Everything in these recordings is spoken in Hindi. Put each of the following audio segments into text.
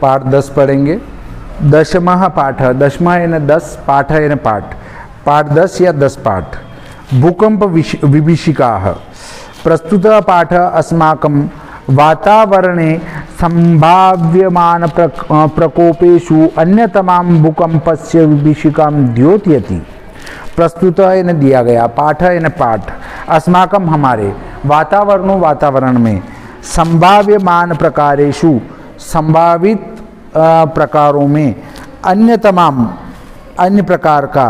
पाठ 10 पढ़ेंगे। दशमः पाठ, दशमः यानी 10, पाठ यानी पाठ, पाठ 10 या 10 पाठ। भूकंप विभीषिकाः। प्रस्तुतः पाठ अस्माकं वातावरणे संभाव्यमान प्रकोपेषु अन्यतमां भूकंपस्य विभीषिकां द्योतयति। प्रस्तुत यानी दिया गया, पाठ यानी पाठ, अस्माकं हमारे, वातावरणों वातावरण में, संभाव्यमान प्रकारेषु संभावित प्रकारों में, अन्यतमाम अन्य प्रकार का,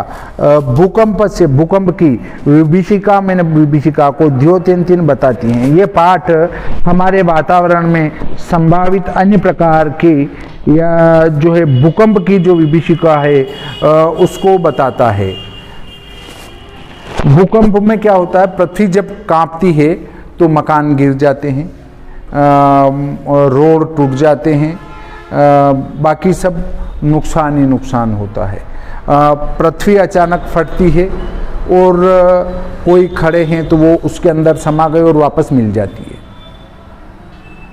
भूकंप से भूकंप की विभीषिका मैंने विभीषिका को द्योतयन्ति बताती हैं। ये पाठ हमारे वातावरण में संभावित अन्य प्रकार के या जो है भूकंप की जो विभीषिका है उसको बताता है। भूकंप में क्या होता है, पृथ्वी जब कांपती है तो मकान गिर जाते हैं, रोड टूट जाते हैं, बाकी सब नुकसान ही नुकसान होता है। पृथ्वी अचानक फटती है और कोई खड़े हैं तो वो उसके अंदर समा गए और वापस मिल जाती है।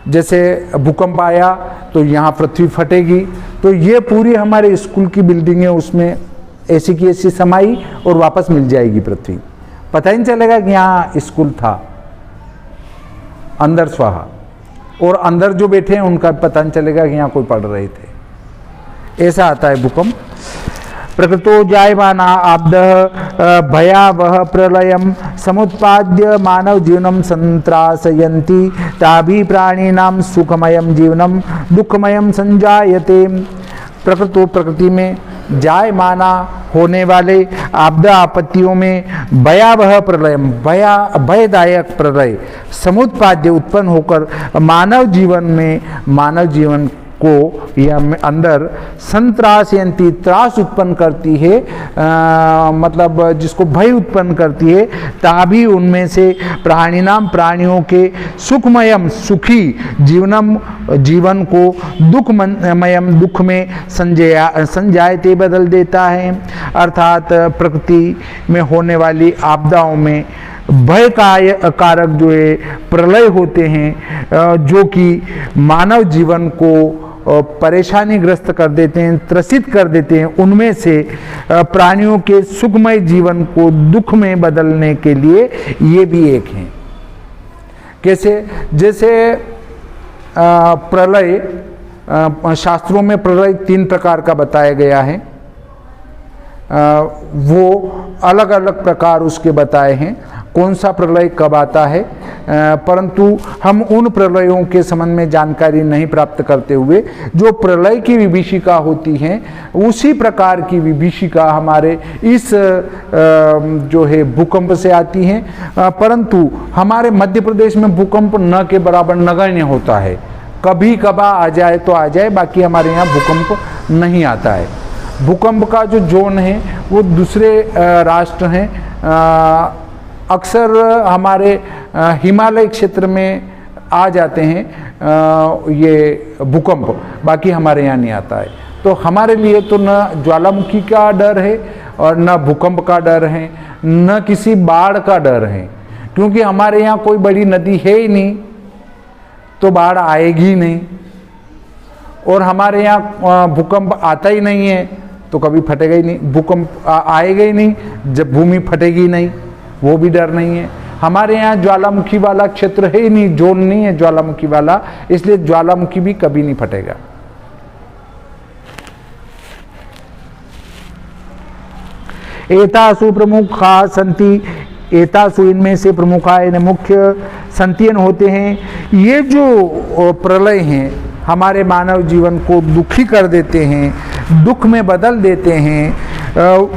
जैसे भूकंप आया तो यहाँ पृथ्वी फटेगी, तो ये पूरी हमारे स्कूल की बिल्डिंग है, उसमें ऐसी की ऐसी समाई और वापस मिल जाएगी पृथ्वी, पता ही नहीं चलेगा कि यहाँ स्कूल था। अंदर स्वाहा, और अंदर जो बैठे हैं उनका पता नहीं चलेगा कि यहाँ कोई पढ़ रहे थे। ऐसा आता है भूकंप। प्रकृतो जायमाना आब्दः भयावह प्रलयम समुत्पाद्य मानव जीवनम संत्रासयन्ति ताभि प्राणिनां सुखमयम जीवनम दुःखमयम संजायते। प्रकृतो प्रकृति में, जायमाना होने वाले, आपदा आपत्तियों में, भयावह प्रलयम भयदायक प्रलय, समुत्पाद्य उत्पन्न होकर मानव जीवन में, मानव जीवन को या अंदर संत्रासयन्ति त्रास उत्पन्न करती है, मतलब जिसको भय उत्पन्न करती है, ताभी उनमें से प्राणिनाम प्राणियों के सुखमयम सुखी जीवनम जीवन को दुखमयम दुख में संजायते बदल देता है। अर्थात प्रकृति में होने वाली आपदाओं में भय कारक जो है प्रलय होते हैं, जो कि मानव जीवन को परेशानी ग्रस्त कर देते हैं, त्रसित कर देते हैं। उनमें से प्राणियों के सुखमय जीवन को दुख में बदलने के लिए ये भी एक हैं। कैसे? जैसे प्रलय, शास्त्रों में प्रलय 3 प्रकार का बताया गया है, वो अलग अलग प्रकार उसके बताए हैं, कौन सा प्रलय कब आता है, परंतु हम उन प्रलयों के संबंध में जानकारी नहीं प्राप्त करते हुए जो प्रलय की विभीषिका होती हैं उसी प्रकार की विभीषिका हमारे इस जो है भूकंप से आती हैं। परंतु हमारे मध्य प्रदेश में भूकंप न के बराबर नगण्य होता है, कभी कभार आ जाए तो आ जाए, बाकी हमारे यहाँ भूकंप नहीं आता है। भूकंप का जो जोन है वो दूसरे राष्ट्र हैं, अक्सर हमारे हिमालय क्षेत्र में आ जाते हैं ये भूकंप, बाकी हमारे यहाँ नहीं आता है। तो हमारे लिए तो न ज्वालामुखी का डर है और न भूकंप का डर है, न किसी बाढ़ का डर है, क्योंकि हमारे यहाँ कोई बड़ी नदी है ही नहीं, तो बाढ़ आएगी नहीं। और हमारे यहाँ भूकंप आता ही नहीं है तो कभी फटेगा ही नहीं, भूकंप आएगा ही नहीं जब भूमि फटेगी नहीं, वो भी डर नहीं है। हमारे यहाँ ज्वालामुखी वाला क्षेत्र है ही नहीं, जोन नहीं है ज्वालामुखी वाला, इसलिए ज्वालामुखी भी कभी नहीं फटेगा। एतासु प्रमुखा संति, एतासु इनमें से प्रमुखा यानी मुख्य, संतियन होते हैं। ये जो प्रलय हैं हमारे मानव जीवन को दुखी कर देते हैं, दुख में बदल देते हैं।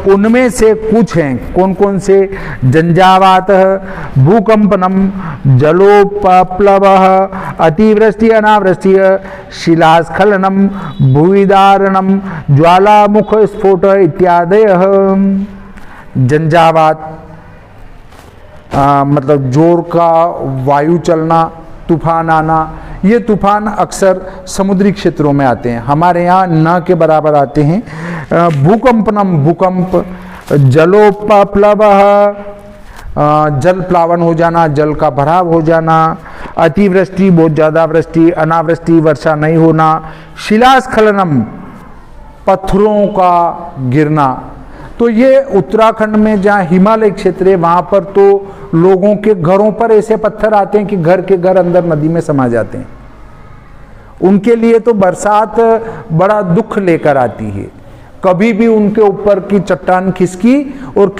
उनमें से कुछ हैं, कौन कौन से? जंजावात, भूकंपनम, जलोपप्लव, अतिवृष्टि अनावृष्टि, शिलास्खलनम, भूविदारणम, ज्वालामुख स्फोट इत्यादयः। जंजावात मतलब जोर का वायु चलना, तूफान आना। ये तूफान अक्सर समुद्री क्षेत्रों में आते हैं, हमारे यहाँ न के बराबर आते हैं। भूकंपनम भूकंप, जलोपप्लव जल प्लावन हो जाना, जल का भराव हो जाना, अतिवृष्टि, बहुत ज़्यादा वृष्टि, अनावृष्टि, वर्षा नहीं होना, शिलास्खलनम, पत्थरों का गिरना। तो ये उत्तराखंड में जहाँ हिमालय क्षेत्र है वहाँ पर तो लोगों के घरों पर ऐसे पत्थर आते हैं कि घर के घर अंदर नदी में समा जाते हैं। उनके लिए तो बरसात बड़ा दुख लेकर आती है। कभी भी उनके ऊपर की चट्टान खिसकी और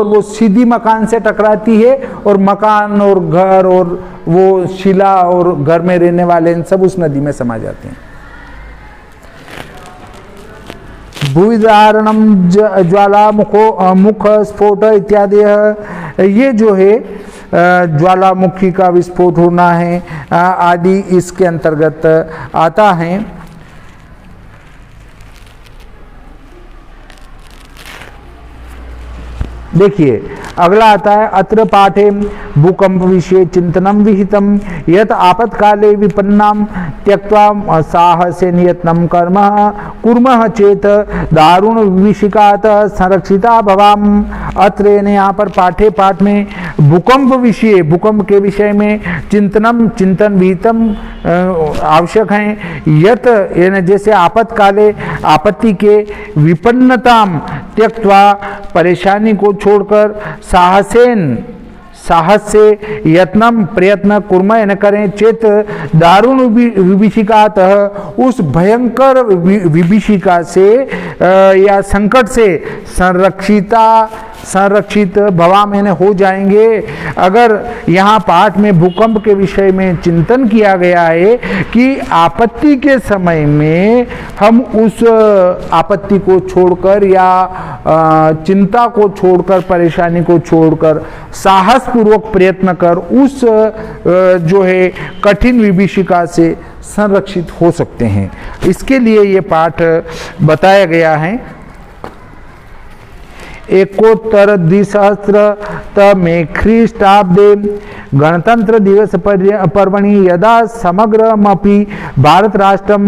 वो सीधी मकान से टकराती है और मकान और घर और वो शिला और घर में रहने वाले सब उस नदी में समा जाते हैं। भूविदारणम ज्वालामुखो मुख स्फोट इत्यादि, ये जो है ज्वालामुखी का विस्फोट होना है आदि इसके अंतर्गत आता है। देखिए अगला आता है अत्र पाठे भूकंप विषय चिंतनम विहितम यत आपत्काले विपन्नाम त्यक्त्वा साहसेन यत्नं कुर्मः चेत दारुण विभीषिकात् संरक्षिता भवाम। अत्र यहाँ पर पाठ में भूकंप विषय, भूकंप के विषय में चिंतन विहितम आवश्यक है। यत जैसे आपत्काले, आपत्ति के, विपन्नताम त्यक्त्वा, परेशानी को छोड़कर, साहस से यत्नम, प्रयत्न, कुर्म न करें, चेत दारुण विभीषिकात, उस भयंकर विभीषिका से या संकट से संरक्षित भवा मैंने हो जाएंगे। अगर यहाँ पाठ में भूकंप के विषय में चिंतन किया गया है कि आपत्ति के समय में हम उस आपत्ति को छोड़कर या चिंता को छोड़कर, परेशानी को छोड़कर साहस पूर्वक प्रयत्न कर उस जो है कठिन विभीषिका से संरक्षित हो सकते हैं। इसके लिए ये पाठ बताया गया है। एकोत्तर द्विसहस्रतमे ख्रीष्टाब्दे गणतंत्र दिवस पर्वणि यदा समग्रमपि भारत राष्ट्रं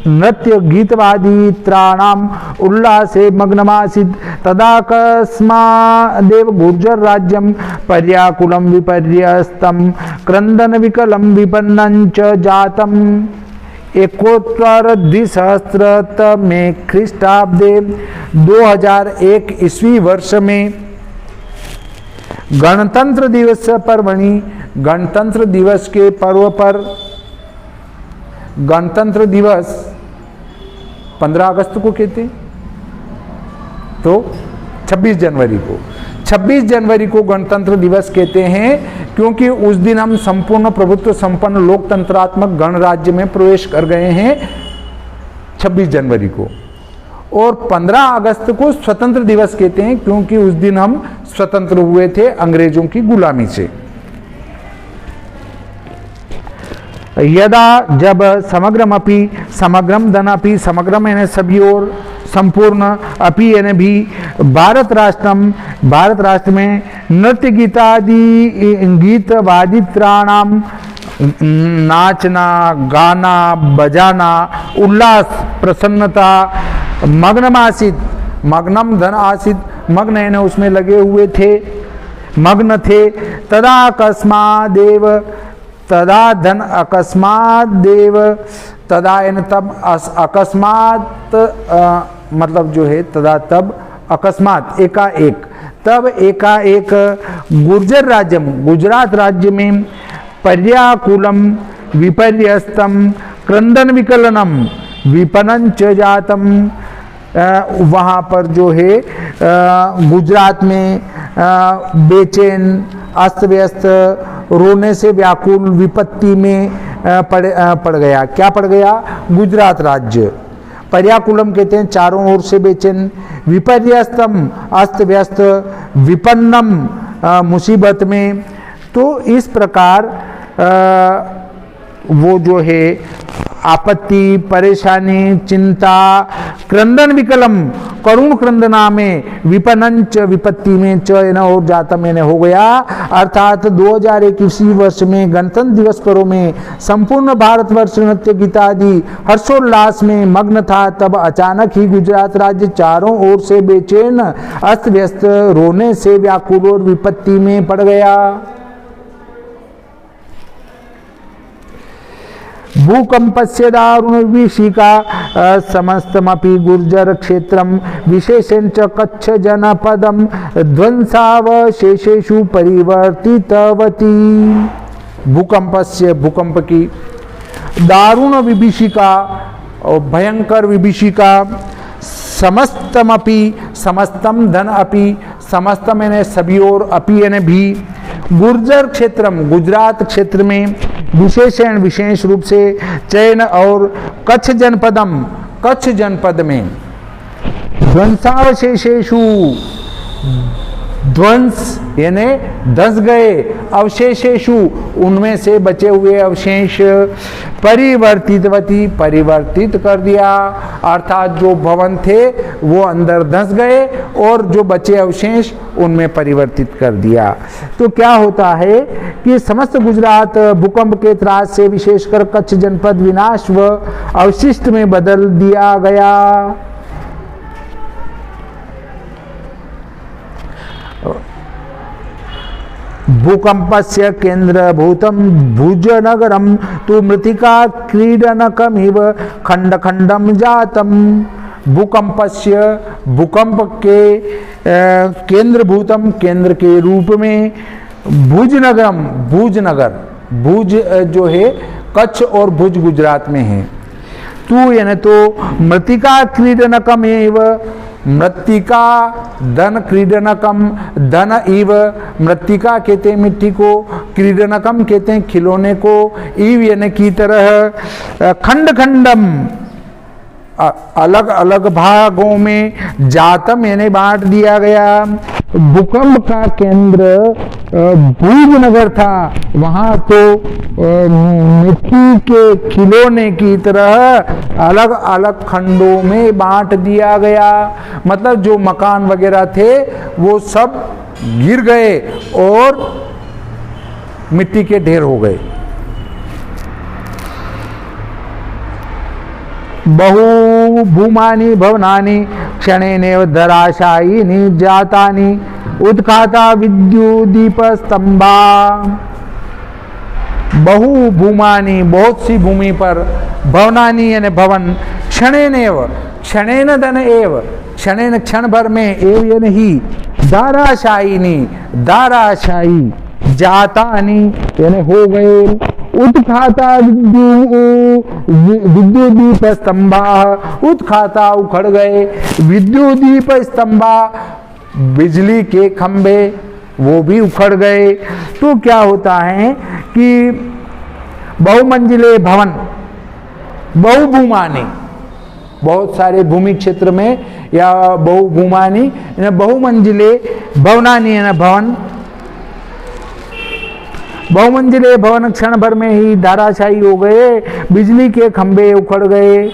नृत्य गीतवादित्राणाम् उल्लासे मग्नमासीत् तदा कस्मादेव गुर्जर राज्यं पर्याकुलं विपर्यस्तं क्रंदन विकलं विपन्नं च जातम्। एकोत्तर द्विसहस्रतमे ख्रीष्टाब्दे 2001 ईस्वी वर्ष में गणतंत्र दिवस पर्वणि, गणतंत्र दिवस के पर्व पर, गणतंत्र दिवस 15 अगस्त को कहते हैं, तो 26 जनवरी को गणतंत्र दिवस कहते हैं, क्योंकि उस दिन हम संपूर्ण प्रभुत्व संपन्न लोकतंत्रात्मक गणराज्य में प्रवेश कर गए हैं 26 जनवरी को। और 15 अगस्त को स्वतंत्र दिवस कहते हैं, क्योंकि उस दिन हम स्वतंत्र हुए थे अंग्रेजों की गुलामी से। यदा, जब, समग्रमपि, समग्रम धनापि, समग्रम यानी सभी और, संपूर्ण, अपि यानी भी, भारत राष्ट्र में नृत्य गीत वादित्राणाम, नाचना, गाना, बजाना, उल्लास, प्रसन्नता, मग्नम धन आसित, मग्न यानी उसमें लगे हुए थे, मग्न थे। तदा धन अकस्मात देव, तदा यानी तब, अकस्मात मतलब जो है तदा तब, अकस्मात एकाएक, तब एकाएक गुर्जर राज्यम, गुजरात राज्य में, पर्याकुलम विपर्यस्तम, क्रंदन विकलनम, विपणन च जातम, वहाँ पर जो है गुजरात में बेचैन, अस्त व्यस्त, रोने से व्याकुल, विपत्ति में पड़ गया। क्या पड़ गया? गुजरात राज्य। पर्याकुलम कहते हैं चारों ओर से बेचैन, विपर्यस्तम अस्त व्यस्त, विपन्नम मुसीबत में। तो इस प्रकार वो जो है आपत्ति, परेशानी, चिंता, क्रंदन विकलम, करुण क्रंदना में, विपनंच विपत्ति में, च और जातम में हो गया। अर्थात 2001 ईस्वी वर्ष में गणतंत्र दिवस पर्व में संपूर्ण भारतवर्ष नृत्य गीतादि हर्षोल्लास में मग्न था। तब अचानक ही गुजरात राज्य चारों ओर से बेचैन, अस्त व्यस्त, रोने से व्याकुल और विपत्ति में पड़ गया। भूकंपस्य दारुण विभीषिका समस्तमपि गुर्जर क्षेत्रम विशेषेण च कच्छ जनपदम ध्वंसावशेषेषु परिवर्तितवती। भूकंपस्य, भूकंप की, दारुण विभीषिका और भयंकर विभीषिका, समस्तमपि, समस्तम धन अपि, समस्तम यानी सभी और अपि यानी भी, गुर्जर क्षेत्रम गुजरात क्षेत्र में, विशेषण विशेष रूप से, चयन और कच्छ जनपदम कच्छ जनपद में, ध्वंसावशेषेषु ध्वंस यानी धस गए, अवशेषेषु उनमें से बचे हुए अवशेष, परिवर्तितवती परिवर्तित कर दिया, अर्थात जो भवन थे वो अंदर धस गए और जो बचे अवशेष उनमें परिवर्तित कर दिया। तो क्या होता है कि समस्त गुजरात भूकंप के त्रास से विशेषकर कच्छ जनपद विनाश व अवशिष्ट में बदल दिया गया। भूकंपस्य केंद्रभूतं भुजनगरं तु मृत्तिका क्रीडनकमिव खंड खंडम जातम। भूकंपस्य भूकंप के केंद्रभूतम केंद्र के रूप में, भुजनगरम भुजनगर, भुज जो है कच्छ और भुज गुजरात में है, तू यानी तो मृत्तिका क्रीडनकम एव, मृत्तिका धन क्रीडनकम, धन इव, मृत्तिका कहते हैं मिट्टी को, क्रीडनकम कहते हैं खिलौने को, इव यानी की तरह, खंड खंडम अलग अलग भागों में, जातम यानी बांट दिया गया। भूकंप का केंद्र भुजनगर था, वहां तो मिट्टी के खिलौने की तरह अलग अलग खंडों में बांट दिया गया। मतलब जो मकान वगैरह थे वो सब गिर गए और मिट्टी के ढेर हो गए। बहु भूमानि भवनानि क्षणेनैव धराशायिनी जातानि उत्खाता विद्युदीप स्तंभा। बहु भूमानि बहुत सी भूमि पर, भवनानि यानी भवन, क्षणेनैव क्षणेन धन एव, क्षणेन क्षण भर में, एव यानी ही, धाराशायिनी धाराशायी, जातानि यानी हो गए, उत्खाता विद्युदीप स्तंभा, उत्खाता उखड़ गए, विद्युदीप स्तंभा बिजली के खंभे वो भी उखड़ गए। तो क्या होता है कि बहुमंजिले भवन, बहुभूमानी, बहुत सारे भूमि क्षेत्र में, या बहुभूमानी बहुमंजिले, भवनानी यानी भवन, बहुमंजिले भवन क्षण भर में ही धाराशायी हो गए, बिजली के खंभे उखड़ गए।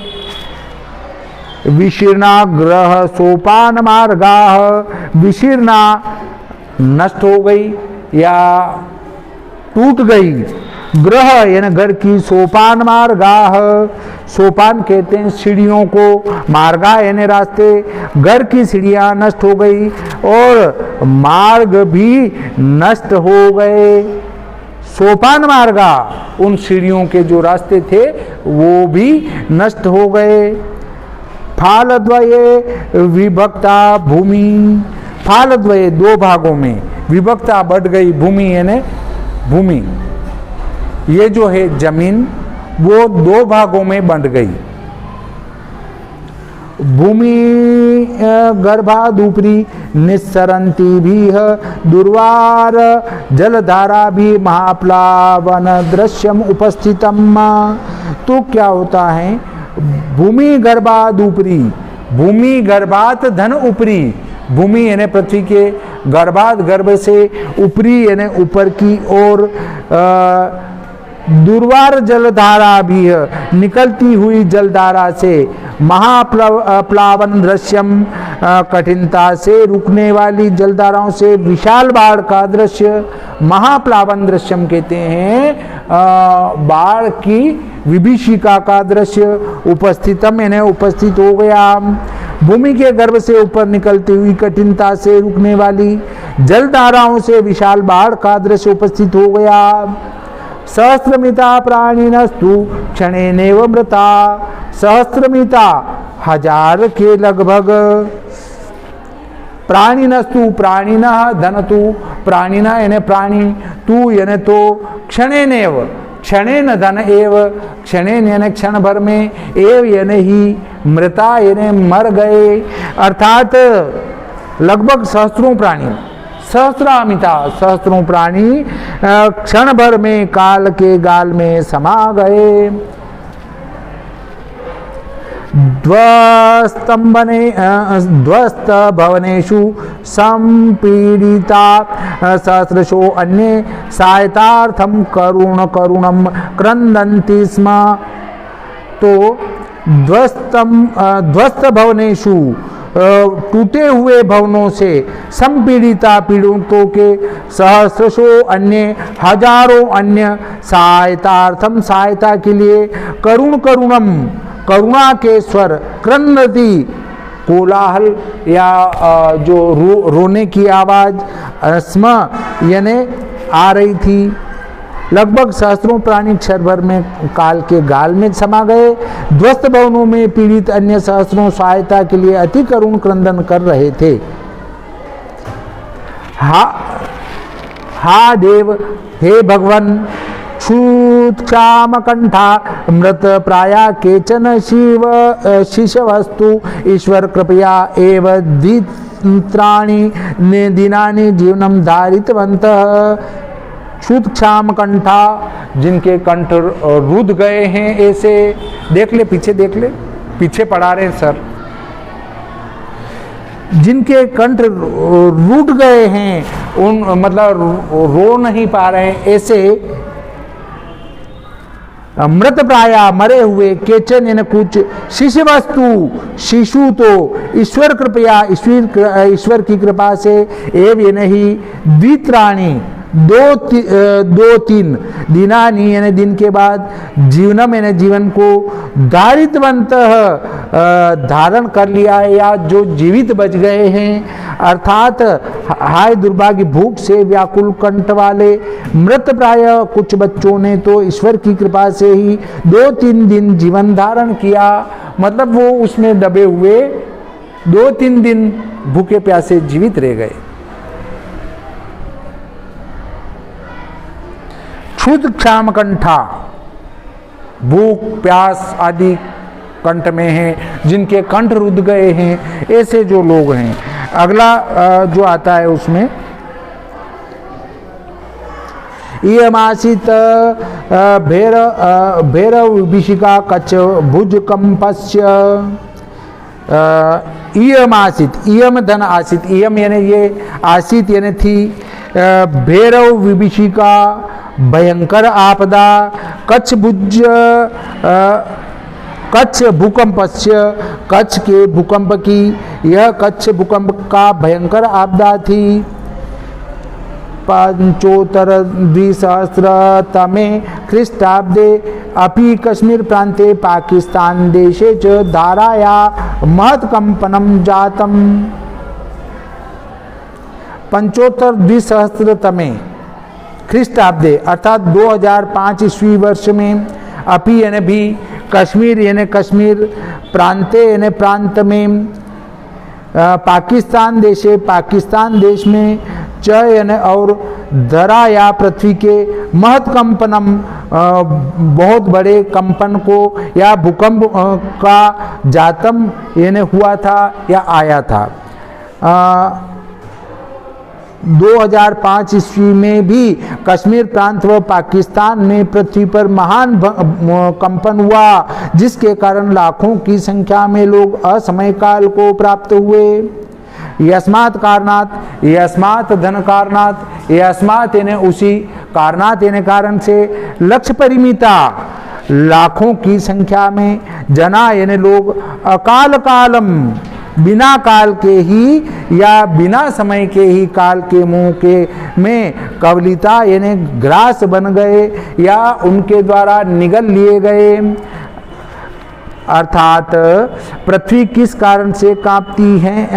विशीर्णा ग्रह सोपान मार्गाः, विशीर्णा नष्ट हो गई या टूट गई, ग्रह यानी घर की, सोपान मार्गाः, सोपान कहते हैं सीढ़ियों को, मार्गा यानी रास्ते, घर की सीढ़ियां नष्ट हो गई और मार्ग भी नष्ट हो गए। सोपान मार्गा, उन सीढ़ियों के जो रास्ते थे वो भी नष्ट हो गए। फालद्वये विभक्ता भूमि, फालद्वये दो भागों में, विभक्ता बढ़ गई, भूमि यानी भूमि, ये जो है जमीन वो दो भागों में बंट गई। भूमि गर्भादुपरी निस्सरन्ति भी दुर्वार जलधारा भी महाप्लावन दृश्यम उपस्थितम। तो क्या होता है, भूमि गर्भादुपरी, भूमि गर्भात धन उपरी, भूमि यानी पृथ्वी के, गर्भात गर्भ से, उपरी यानी ऊपर की ओर, दुर्वार जलधारा भी है, निकलती हुई जलधारा से, महाप्लावन दृश्यम कठिनता से रुकने वाली जलधाराओं से, विशाल बाढ़ का दृश्य, महाप्लावन दृश्यम कहते हैं बाढ़ की विभीषिका का दृश्य, उपस्थितम यानी उपस्थित हो गया। भूमि के गर्भ से ऊपर निकलती हुई कठिनता से रुकने वाली जलधाराओं से विशाल बाढ़ का दृश्य उपस्थित हो गया। सहस्रमिता प्राणिनस्तु क्षणेनैव मृता। सहस्रमिता 1000 के लगभग, प्राणिनस्तु प्राणिनः धनतु, प्राणिनः यानी प्राणी, तू यानी तो, क्षणेनैव क्षणेन धन एव, क्षणेन यानी क्षण भर में, एव यानी ही, मृता यानी मर गए, अर्थात लगभग सहस्त्रों प्राणी, सहस्रामिता सहस्त्रों प्राणी क्षण भर में काल के गाल में समा गए। ध्वस्त भवनेषु संपीड़िता सहस्रशो अन्ये सहायतार्थम करुणम क्रंदन्ति स्म। तो ध्वस्त भवनेषु टूटे हुए भवनों से, संपीड़िता पीड़ितों के, सहस्रशो अन्य हजारों अन्य, सहायतार्थम सहायता के लिए, करुणम करुणा के स्वर, क्रंदति कोलाहल या जो रोने की आवाज, स्म यानी आ रही थी। लगभग सहस्त्रों प्राणी क्षण भर में काल के गाल में समा गए। ध्वस्त भवनों में पीड़ित अन्य सहस्त्रों सहायता के लिए अति करुण क्रंदन कर रहे थे। हा देव, हे भगवान, क्षुत्क्षाम कंठा मृत प्राया केचन शिशवस्तु ईश्वर कृपया एव द्वित्राणि दिनानि जीवनम धारितवन्तः। क्षुत्क्षाम कंठा, जिनके कंठ रुध गए हैं, ऐसे देख ले, पीछे देख ले, पीछे पढ़ा रहे हैं सर, जिनके कंठ रुठ गए हैं, उन मतलब रो नहीं पा रहे हैं, ऐसे मृत प्राया मरे हुए, केचन यानी कुछ, शिशु वस्तु शिशु तो, ईश्वर कृपया ईश्वर की कृपा से, एव यानी ही, द्वित्राणी दो तीन, दिनानी यानी दिन के बाद, जीवनम यानी जीवन को, धारितवन्तः धारण कर लिया है या जो जीवित बच गए हैं, अर्थात हाय दुर्भाग्य भूख से व्याकुल कंठ वाले। मृत प्राय कुछ बच्चों ने तो ईश्वर की कृपा से ही 2-3 दिन जीवन धारण किया, मतलब वो उसमें दबे हुए 2-3 दिन भूखे प्यासे जीवित रह गए। क्षुध क्षाम कंठा, भूख प्यास आदि कंठ में है, जिनके कंठ रुध गए हैं, ऐसे जो लोग हैं। अगला जो आता है उसमें, इयमासित भैरव विभिषिका कच भुज कंपस्य। इयम आसित, इयम धन आसित, इयम यानी ये, आसित यानी थी, भैरव विभिषिका भयंकर आपदा, कच्छ भुज कच्छ भूकंपस्य, कच्छ के भूकंप की, यह कच्छ भूकंप का भयंकर आपदा थी। 2500 ख्रीष्टाब्दे अपि कश्मीर प्रांते पाकिस्तान देशे च धाराया महत्कंपनम जातम। 2500 ख्रीष्टाब्दे अर्थात 2005 ईस्वी वर्ष में, अपि यानी भी, कश्मीर यानी कश्मीर, प्रांते यानी प्रांत में, पाकिस्तान देशे पाकिस्तान देश में, च यानी और, धरा या पृथ्वी के, महत्कंपनम बहुत बड़े कंपन को या भूकंप का, जातम यानी हुआ था या आया था। 2005 ईस्वी में भी कश्मीर प्रांत व पाकिस्तान में पृथ्वी पर महान कंपन हुआ, जिसके कारण लाखों की संख्या में लोग असमय काल को प्राप्त हुए। यस्मात् कारणात्, यस्मात् धन कारणात्, यस्मात् यानी उसी, कारणात् यानी कारण से, लक्ष्य परिमिता लाखों की संख्या में, जना यानी लोग, अकाल कालम बिना काल के ही या बिना समय के ही काल के मुंह के में, कवलिता यानी ग्रास बन गए या उनके द्वारा निगल लिए गए। अर्थात पृथ्वी किस कारण से कांपती है,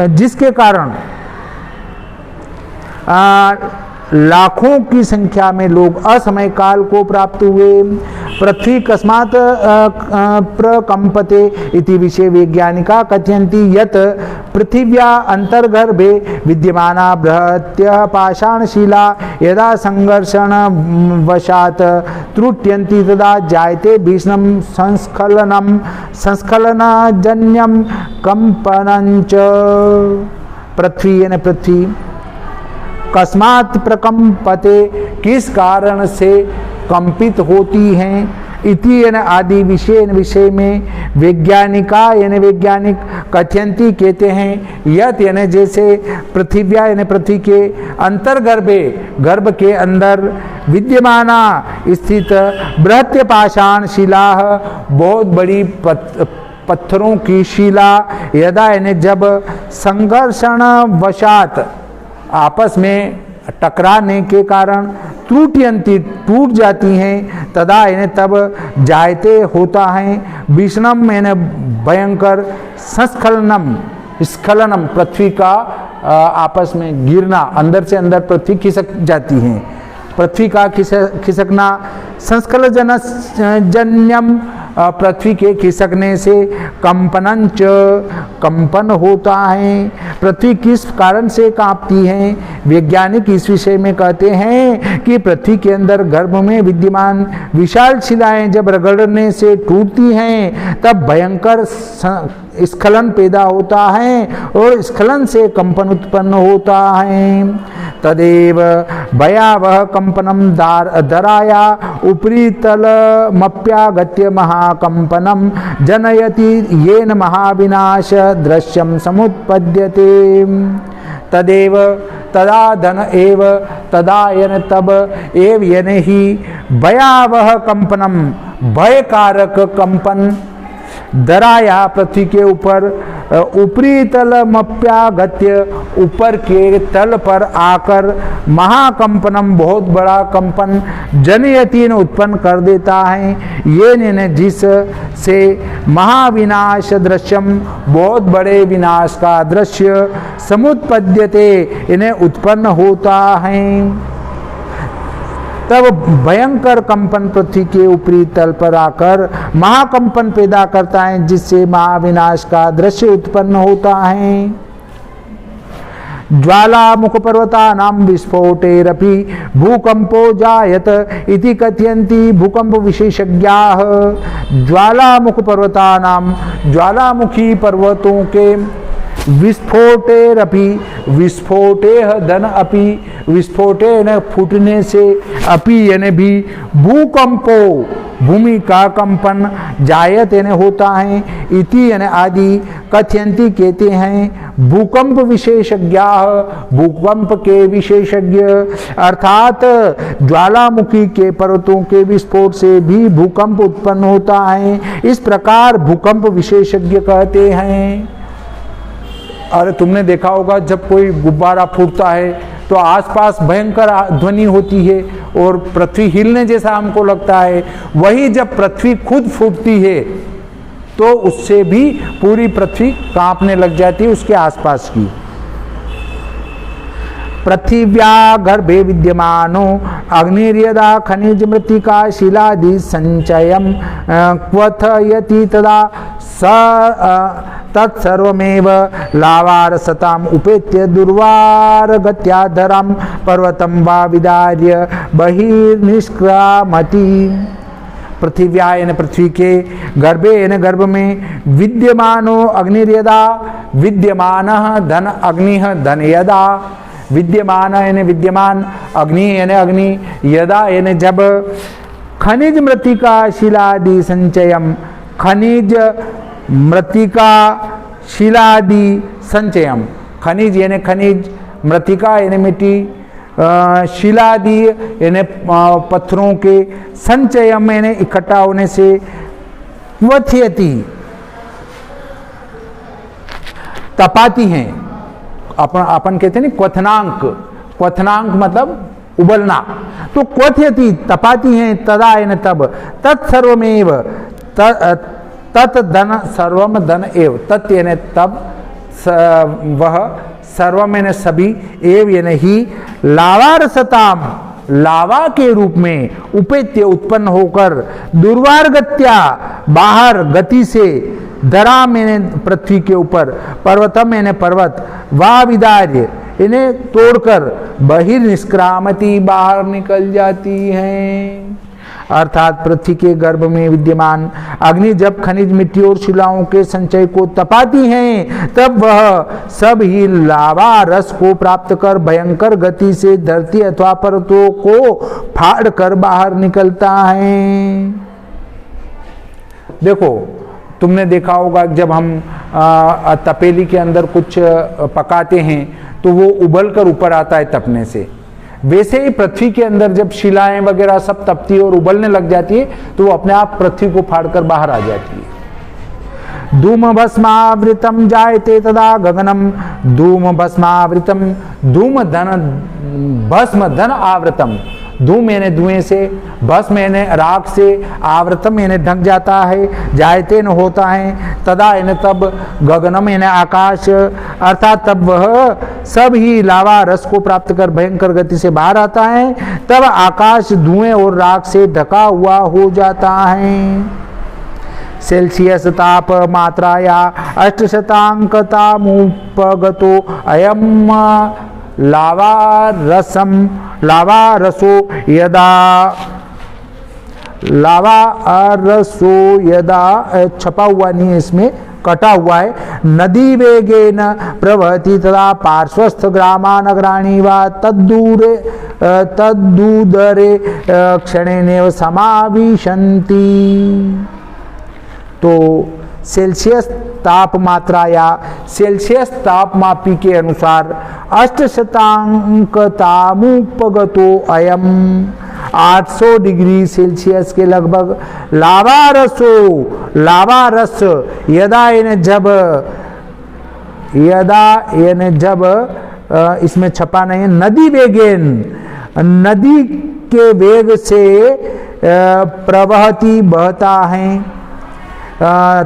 जिसके कारण लाखों की संख्या में लोग असमय काल को प्राप्त हुए। पृथ्वी कस्मात् प्रकंपते इति विषय वैज्ञानिका कथयन्ति यत् पृथिव्या अंतर्गर्भे विद्यमाना बृहत्यः पाषाणशिला यदा संघर्षण वशात् त्रुट्यन्ति तदा जायते भीषणं संस्खलनजन्यं कंपनञ्च। पृथ्वी यानी पृथ्वी कस्मात् प्रकंपते किस कारण से कंपित होती हैं, इति यानी आदि विषय में वैज्ञानिका यानी वैज्ञानिक कथयंती कहते हैं यत यानी जैसे पृथिव्या यानी पृथ्वी के अंतर्गर्भे गर्भ के अंदर विद्यमाना स्थित बृहत्य पाषाण शिला बहुत बड़ी पत्थरों की शिला यदा यानी जब संघर्षण वशात आपस में टकराने के कारण त्रुटियंती टूट जाती हैं तदा इन्हें तब जायते होता है भीषणम यानी भयंकर संस्खलनम स्खलनम पृथ्वी का आपस में गिरना अंदर से अंदर पृथ्वी खिसक जाती है पृथ्वी का खिसकना संस्खलनजन्यम पृथ्वी के खिसकने से कंपनंच कंपन होता है। पृथ्वी किस कारण से कांपती है वैज्ञानिक इस विषय में कहते हैं कि पृथ्वी के अंदर गर्भ में विद्यमान विशाल शिलाएं जब रगड़ने से टूटती हैं तब भयंकर स्खलन पैदा होता है और स्खलन से कंपन उत्पन्न होता है। तदेव भयावह कंपनम दराया उपरितलमप्यागत्य महाकंपनम जनयति येन महाविनाश दृश्यम समुत्पद्यते। तदेव तदा धन एव तदा यन तब एव यन ही भयावह कंपनम भयकारक कंपन दराया पृथ्वी के ऊपर ऊपरी तलमप्यागत्य ऊपर के तल पर आकर महाकंपनम बहुत बड़ा कंपन जनयति उत्पन्न कर देता है ये ने जिस से महाविनाश दृश्यम बहुत बड़े विनाश का दृश्य समुत्पद्यते इन्हें उत्पन्न होता है। तब भयंकर कंपन पृथ्वी के ऊपरी तल पर आकर महाकंपन पैदा करता है जिससे महाविनाश का दृश्य उत्पन्न होता है। ज्वालामुख पर्वतानां विस्फोटेरपि भूकंपो जायत इति कथयन्ति भूकंप विशेषज्ञाः। ज्वालामुख पर्वतानां ज्वालामुखी पर्वतों के विस्फोटेरपि विस्फोटेह धन अपि विस्फोटे न फूटने से अपि यानी भी भूकंपो भूमि का कंपन जायत यानी होता है इति यानी आदि कथयंती कहते हैं भूकंप विशेषज्ञ भूकंप के विशेषज्ञ अर्थात ज्वालामुखी के पर्वतों के विस्फोट से भी भूकंप उत्पन्न होता है इस प्रकार भूकंप विशेषज्ञ कहते हैं। अरे तुमने देखा होगा जब कोई गुब्बारा फूटता है तो आसपास भयंकर ध्वनि होती है और पृथ्वी हिलने जैसा हमको लगता है वही जब पृथ्वी खुद फूटती है तो उससे भी पूरी पृथ्वी कांपने लग जाती है उसके आसपास की। पृथिव्या गर्भे विद्यमानो अग्निर्यदा खनिज मृत्तिका शिलादि संचयम क्वथयति तदा तत्सर्वमेव लावारसताम उपेत्य दुर्वारगत्याधरम पर्वतम वा विदार्य बहिर्निष्क्रामति। पृथिव्या यानी पृथ्वी के गर्भे यानी गर्भ में विद्यमानो अग्निर्यदा विद्यमान धन अग्नि धन यदा विद्यमान यानी विद्यमान अग्नि यानी अग्नि यदा यानी जब खनिज मृत्तिका शिलादि संचयम खनिज मृत्तिका शिलादि संचयम खनिज यानी खनिज मृत्तिका यानी मिट्टी शिलादि यानी पत्थरों के संचयम यानी इकट्ठा होने से क्वथयति तपाती हैं अपन कहते हैं ना क्वथनांक क्वथनांक मतलब उबलना तो क्वथयति तपाती हैं तदा यानी तब तत्सर्वमेव तत् धन सर्वम धन एव तत् यानी तब वह सर्वम यानी सभी, एव यानी ही, लावा रसताम लावा के रूप में, उपेत्य उत्पन्न होकर, दुर्वारगत्या बाहर गति से, धरा मैंने पृथ्वी के ऊपर, पर्वतम मैंने पर्वत, वा विदार्य इन्हें तोड़कर, बहिर्निष्क्रामति बाहर निकल जाती हैं। अर्थात पृथ्वी के गर्भ में विद्यमान अग्नि जब खनिज मिट्टी और शिलाओं के संचय को तपाती हैं, तब वह सब ही लावा रस को प्राप्त कर भयंकर गति से धरती अथवा पर्वतों को फाड़ कर बाहर निकलता है। देखो, तुमने देखा होगा जब हम तपेली के अंदर कुछ पकाते हैं तो वो उबल कर ऊपर आता है तपने से। वैसे ही पृथ्वी के अंदर जब शिलाएं वगैरह सब तपती है और उबलने लग जाती है तो वो अपने आप पृथ्वी को फाड़कर बाहर आ जाती है। धूम भस्मावृतम जायते तदा गगनम, धूम भस्मावृतम, धूम धन भस्म धन आवृतम, धूम यानी धुएं से, भस्म यानी राख से, आवृतम यानी ढक जाता है, जायते न होता है, तदा यानी तब, गगनम यानी आकाश, अर्थात तब वह सब ही लावा रस को प्राप्त कर भयंकर गति से बाहर आता है, तब आकाश धुएं और राख से ढका हुआ हो जाता है। सेल्सियस ताप मात्राया 800 मुपगतो अयम लावा रसो यदा छपा हुआ नहीं है, इसमें कटा हुआ है, नदी वेगेन प्रवहति तदा पार्श्वस्थ ग्रामा नगराणि वा तद्दूदरे क्षणेनेव समाविशन्ति। तो सेल्सियस तापमात्रा या सेल्सियस तापमापी के अनुसार 800 तामुपगतो अयम 800 डिग्री सेल्सियस के लगभग लावा रस यदा यानी जब इसमें छपा नहीं, नदी वेगेन नदी के वेग से प्रवहती बहता है,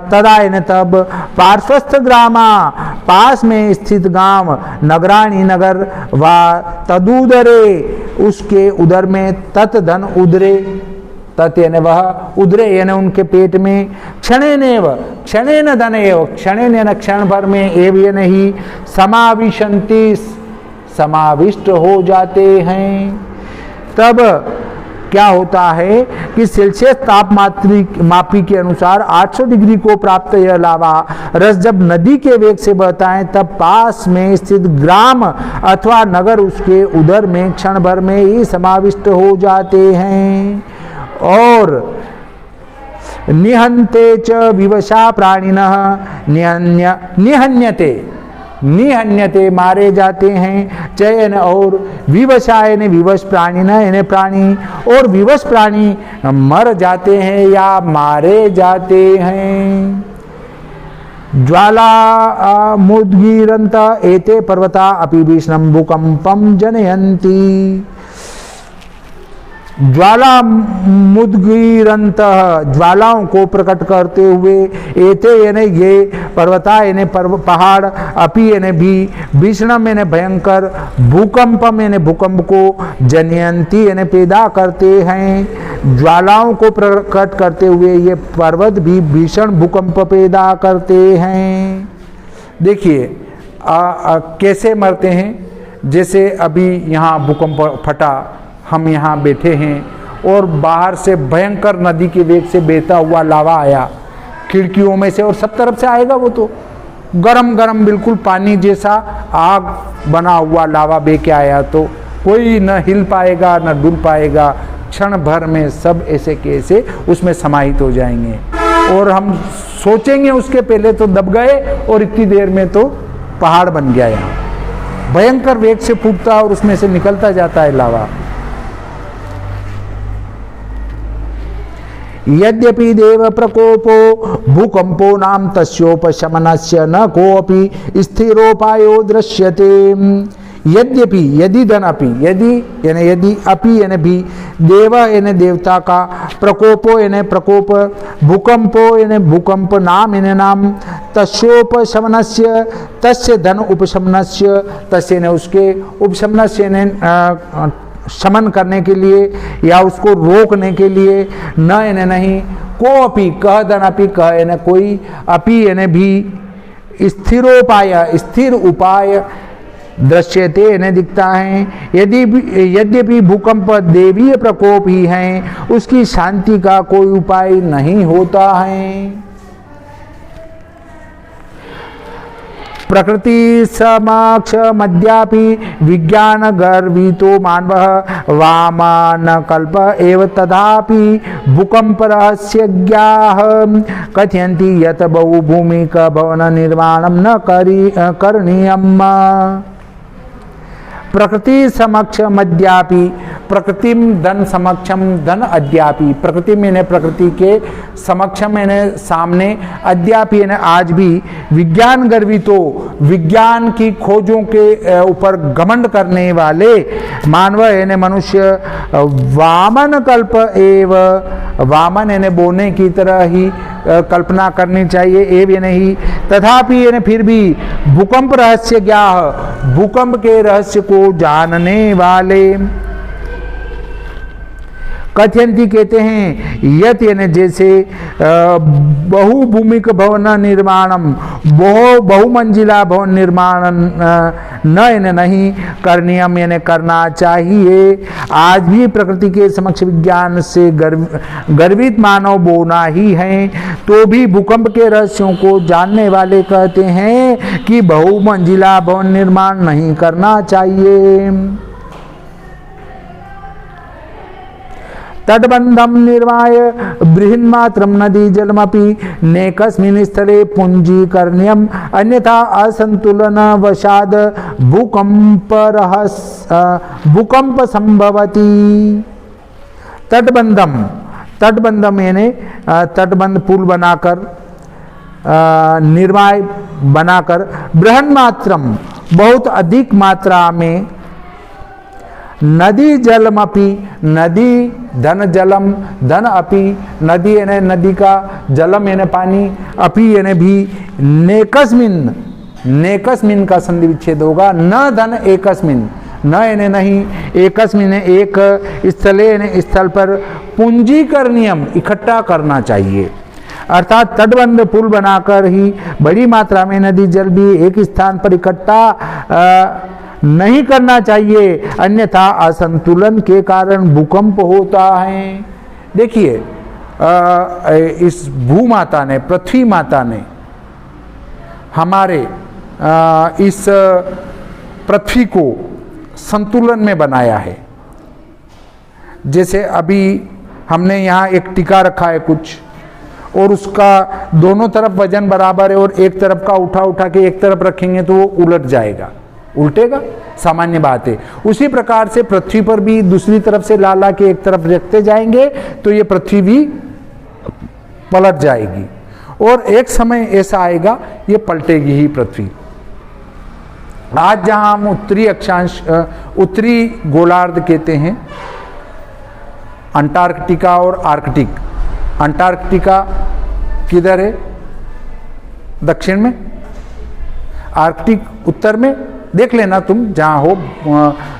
तदा यानी तब, पार्श्वस्थ ग्रामा पास में स्थित गांव, नगराणी नगर, व तदुदरे उसके उदर में, तत् धन उदरे, तत् यानी वह, उदरे यानी उनके पेट में, क्षणेन धन एव, क्षणेन यानी क्षण भर में, एव यानी ही, समाविशन्ति समाविष्ट हो जाते हैं। तब क्या होता है कि सेल्सियस तापमापी के अनुसार 800 डिग्री को प्राप्त यह लावा रस जब नदी के वेग से बहता है, तब पास में स्थित ग्राम अथवा नगर उसके उदर में क्षण भर में ही समाविष्ट हो जाते हैं। और निहन्ते च विवशा प्राणिनः निहन्यते मारे जाते हैं, चयन और विवशायन विवश प्राणी न प्राणी, और विवश प्राणी मर जाते हैं या मारे जाते हैं। ज्वाला मुद्गीरन्त एते पर्वता अपि भीषणं भूकंपम जनयन्ति। ज्वाला मुद्गीरंत ज्वालाओं को प्रकट करते हुए, एते यानी ये, पर्वता यानी पहाड़, अपि यानी भी, भीषणम यानी भयंकर, भूकंपम यानी भूकंप को, जनयंती यानी पैदा करते हैं। ज्वालाओं को प्रकट करते हुए ये पर्वत भी भीषण भूकंप पैदा करते हैं। देखिए कैसे मरते हैं, जैसे अभी यहाँ भूकंप फटा, हम यहाँ बैठे हैं और बाहर से भयंकर नदी के वेग से बहता हुआ लावा आया खिड़कियों में से, और सब तरफ से आएगा, वो तो गरम गरम बिल्कुल पानी जैसा आग बना हुआ लावा बह के आया, तो कोई न हिल पाएगा न डुल पाएगा, क्षण भर में सब ऐसे के ऐसे उसमें समाहित हो जाएंगे, और हम सोचेंगे उसके पहले तो दब गए और इतनी देर में तो पहाड़ बन गया। यहाँ भयंकर वेग से फूटता और उसमें से निकलता जाता है लावा। यद्यपि देव प्रकोपो भूकंपो नाम तस्योपशमनस्य न कोऽपि स्थिरोपायो दृश्यते। यद्यपि, यदि धन अपि, यदि यानी यदि, अपि यानी भी, देव यानी देवता का, प्रकोपो यानी प्रकोप, भूकंपो यानी भूकंप, नाम यानी नाम, तस्योपशमनस्य तस्य धन उपशमनस्य, तस्य यानी उसके, उपशमनस्य यानी शमन करने के लिए या उसको रोकने के लिए, न यानी नहीं, को अपि कह धन अपि कह यानी कोई, अपि यानी भी, स्थिरोपाय स्थिर उपाय, दृश्यते यानी दिखता है। यद्यपि भूकंप देवीय प्रकोप ही है, उसकी शांति का कोई उपाय नहीं होता है। प्रकृति समक्ष मध्यापि विज्ञान गर्वितो मानवः वामन कल्प एव, तथापि भूकंप रहस्यज्ञाः कथयन्ति यत् बहुभूमिक भवन निर्माणं न करणीयम्। प्रकृति समक्ष मध्यापि, प्रकृतिम धन समक्षम धन अद्यापि, प्रकृति में प्रकृति के समक्षम यानी सामने, अद्यापि यानी आज भी, विज्ञान गर्वितो विज्ञान की खोजों के ऊपर घमंड करने वाले, मानव यानी मनुष्य, वामन कल्प एव, वामन यानी बोने की तरह ही कल्पना करनी चाहिए, एव यानी ही, तथापि यानी फिर भी, भूकंप रहस्य क्या, भूकंप के रहस्य को जानने वाले, कथयंती कहते हैं, यत यानी जैसे, बहुभूमिक भवन निर्माणम, बहुमंजिला भवन निर्माण, न यानी नहीं, करणीयम यानी करना चाहिए। आज भी प्रकृति के समक्ष विज्ञान से गर्वित मानव बोना ही है, तो भी भूकंप के रहस्यों को जानने वाले कहते हैं कि बहुमंजिला भवन निर्माण नहीं करना चाहिए। तटबंधम निर्माय बृहन्मात्रम नदी जलमपि नेकस्मिन् स्थले पुंजीकरणीयम्, अन्यथा असंतुलन वशाद भूकंप संभवति। तटबंधम, तटबंधम यानी तटबंध पुल बनाकर, निर्माय बनाकर, बृहन्मात्रम बहुत अधिक मात्रा में, नदी जलमपि, नदी धन जलम, धन अपि, नदी यानी नदी का, जलम यानी पानी, अपि यानी भी, नेकस्मिन, नेकस्मिन का संधि विच्छेद होगा, न धन एकस्मिन, न यानी नहीं, एकस्मिन एक, स्थले यानी स्थल पर, पूंजीकरणीयम इकट्ठा करना चाहिए, अर्थात तटबंध पुल बनाकर ही बड़ी मात्रा में नदी जल भी एक स्थान पर इकट्ठा नहीं करना चाहिए, अन्यथा असंतुलन के कारण भूकंप होता है। देखिए, इस भूमाता ने, पृथ्वी माता ने हमारे इस पृथ्वी को संतुलन में बनाया है। जैसे अभी हमने यहाँ एक टीका रखा है कुछ, और उसका दोनों तरफ वजन बराबर है, और एक तरफ का उठा उठा के एक तरफ रखेंगे तो वो उलट जाएगा, उल्टेगा, सामान्य बात है। उसी प्रकार से पृथ्वी पर भी दूसरी तरफ से ला के एक तरफ रखते जाएंगे तो ये पृथ्वी भी पलट जाएगी, और एक समय ऐसा आएगा ये पलटेगी ही पृथ्वी। आज जहां हम उत्तरी अक्षांश, उत्तरी गोलार्ध कहते हैं, अंटार्कटिका और आर्कटिक। अंटार्कटिका किधर है? दक्षिण में, आर्कटिक उत्तर में। देख लेना तुम जहाँ हो,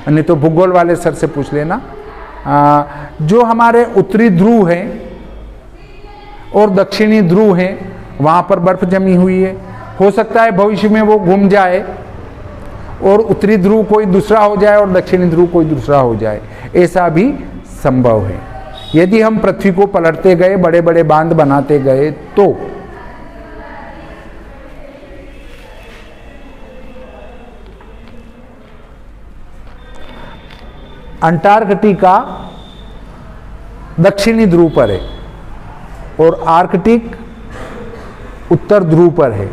नहीं तो भूगोल वाले सर से पूछ लेना। जो हमारे उत्तरी ध्रुव हैं और दक्षिणी ध्रुव हैं, वहाँ पर बर्फ जमी हुई है। हो सकता है भविष्य में वो घूम जाए और उत्तरी ध्रुव कोई दूसरा हो जाए और दक्षिणी ध्रुव कोई दूसरा हो जाए, ऐसा भी संभव है। यदि हम पृथ्वी को पलटते गए, बड़े बड़े बांध बनाते गए तो अंटार्कटिका दक्षिणी ध्रुव पर है और आर्कटिक उत्तर ध्रुव पर है।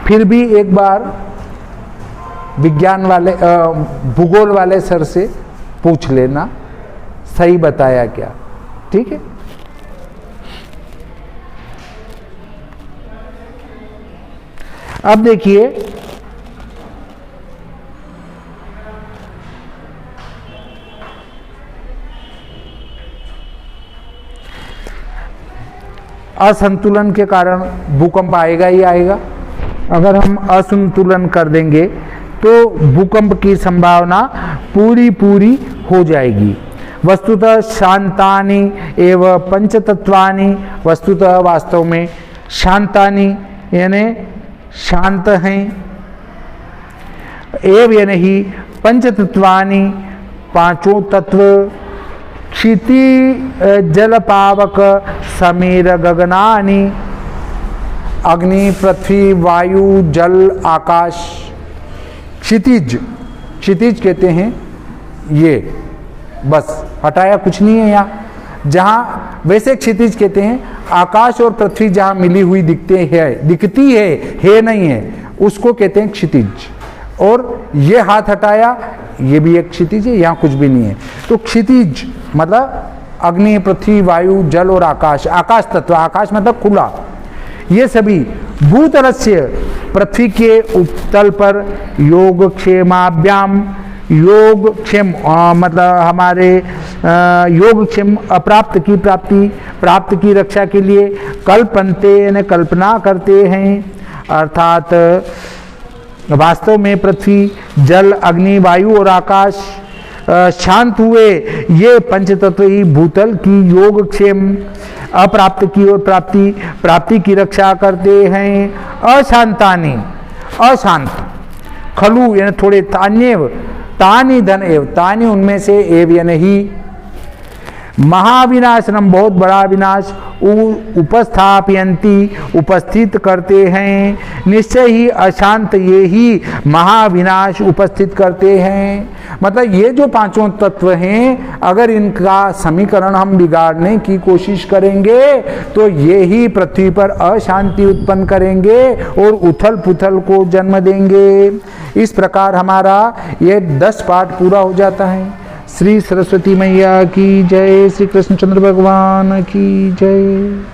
फिर भी एक बार विज्ञान वाले, भूगोल वाले सर से पूछ लेना सही बताया क्या, ठीक है। अब देखिए, असंतुलन के कारण भूकंप आएगा ही आएगा। अगर हम असंतुलन कर देंगे तो भूकंप की संभावना पूरी हो जाएगी। वस्तुतः शांतानि एव पंचतत्वानि, वस्तुतः वास्तव में शांतानि यानी शांत हैं, एव यानी ही पंचतत्वानि पांचों तत्व, क्षिति जल पावक समीर गगनानि, अग्नि पृथ्वी वायु जल आकाश। क्षितिज, क्षितिज कहते हैं ये, बस हटाया कुछ नहीं है यहाँ। जहाँ वैसे क्षितिज कहते हैं आकाश और पृथ्वी जहाँ मिली हुई दिखती है नहीं है, उसको कहते हैं क्षितिज। और ये हाथ हटाया, ये भी एक क्षितिज है, यहाँ कुछ भी नहीं है। तो क्षितिज मतलब अग्नि पृथ्वी वायु जल और आकाश, आकाश तत्व, आकाश मतलब खुला, ये सभी भूतलस्य पृथ्वी के उपतल पर योगक्षेमाभ्याम, योगक्षेम मतलब हमारे योगक्षेम अप्राप्त की प्राप्त की रक्षा के लिए कल्पन्ते यानी कल्पना करते हैं। अर्थात वास्तव में पृथ्वी जल अग्नि वायु और आकाश शांत हुए, ये पंचतत्व ही भूतल की योगक्षेम अप्राप्त की और प्राप्ति की रक्षा करते हैं। अशांतानि, अशांत, खलु यानी थोड़े, तान्येव तानि धन एव, तानि उनमें से, एव यानी ही, महाविनाशनम बहुत बड़ा विनाश, उपस्थापयन्ति उपस्थित करते हैं, निश्चय ही अशांत ये ही महाविनाश उपस्थित करते हैं। मतलब ये जो पांचों तत्व हैं, अगर इनका समीकरण हम बिगाड़ने की कोशिश करेंगे तो ये ही पृथ्वी पर अशांति उत्पन्न करेंगे और उथल पुथल को जन्म देंगे। इस प्रकार हमारा ये 10 पाठ पूरा हो जाता है। श्री सरस्वती मैया की जय, श्री कृष्णचंद्र भगवान की जय।